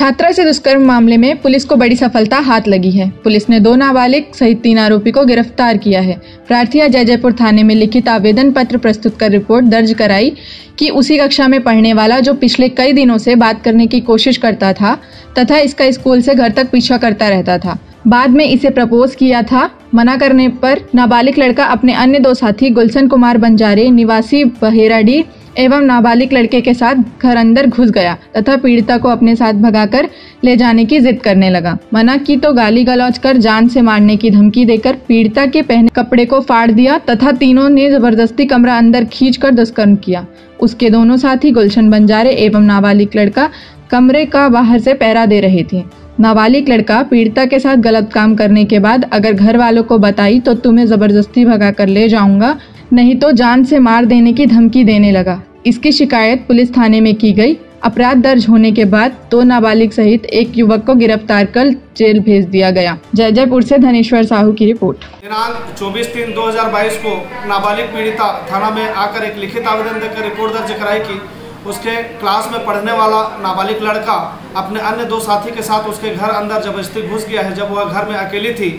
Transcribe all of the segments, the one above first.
छात्रा से दुष्कर्म मामले में पुलिस को बड़ी सफलता हाथ लगी है। पुलिस ने 2 नाबालिग सहित 3 आरोपी को गिरफ्तार किया है। प्रार्थिया जयजयपुर थाने में लिखित आवेदन पत्र प्रस्तुत कर रिपोर्ट दर्ज कराई कि उसी कक्षा में पढ़ने वाला जो पिछले कई दिनों से बात करने की कोशिश करता था तथा इसका स्कूल से घर तक पीछा करता रहता था। बाद में इसे प्रपोज किया था। मना करने पर नाबालिग लड़का अपने अन्य 2 साथी गुलशन कुमार बंजारे निवासी बहेराडीह एवं नाबालिग लड़के के साथ घर अंदर घुस गया तथा पीड़िता को अपने साथ भगाकर ले जाने की जिद करने लगा। मना की तो गाली गलौज कर जान से मारने की धमकी देकर पीड़िता के पहने कपड़े को फाड़ दिया तथा तीनों ने जबरदस्ती कमरा अंदर खींचकर दुष्कर्म किया। उसके दोनों साथी गुलशन बंजारे एवं नाबालिग लड़का कमरे का बाहर से पहरा दे रहे थे। नाबालिग लड़का पीड़िता के साथ गलत काम करने के बाद अगर घर वालों को बताई तो तुम्हें जबरदस्ती भगा कर ले जाऊंगा, नहीं तो जान से मार देने की धमकी देने लगा। इसकी शिकायत पुलिस थाने में की गई। अपराध दर्ज होने के बाद 2 नाबालिग सहित 1 युवक को गिरफ्तार कर जेल भेज दिया गया। जयजयपुर से धनेश्वर साहू की रिपोर्ट। दिनांक 24/3/2022 को नाबालिग पीड़िता थाना में आकर एक लिखित आवेदन देकर रिपोर्ट दर्ज कराई कि उसके क्लास में पढ़ने वाला नाबालिग लड़का अपने अन्य 2 साथी के साथ उसके घर अंदर जबरदस्ती घुस गया है। जब वह घर में अकेली थी,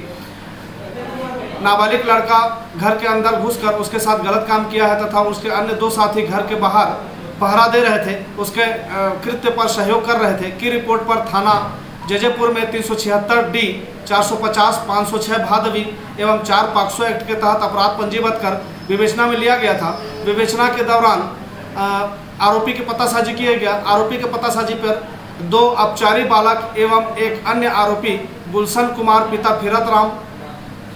नाबालिग लड़का घर के अंदर घुसकर उसके साथ गलत काम किया है तथा उसके अन्य 2 साथी घर के बाहर पहरा दे रहे थे, उसके कृत्य पर सहयोग कर रहे थे की रिपोर्ट पर थाना जयजयपुर में 376D 450 506 भादवी एवं 4 पॉक्सो एक्ट के तहत अपराध पंजीबद्ध कर विवेचना में लिया गया था। विवेचना के दौरान आरोपी की पतासाजी किया गया। आरोपी के पतासाजी पर 2 अपचारी बालक एवं एक अन्य आरोपी गुलशन कुमार पिता फिरत राम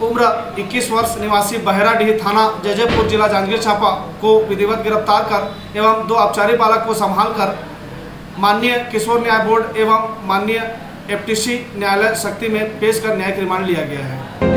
उम्र 21 वर्ष निवासी बहेराडीह थाना जयजयपुर जिला जांजगीर चांपा को विधिवत गिरफ्तार कर एवं 2 अपचारी बालक को संभाल कर माननीय किशोर न्याय बोर्ड एवं माननीय FTC न्यायालय शक्ति में पेश कर न्यायिक रिमांड लिया गया है।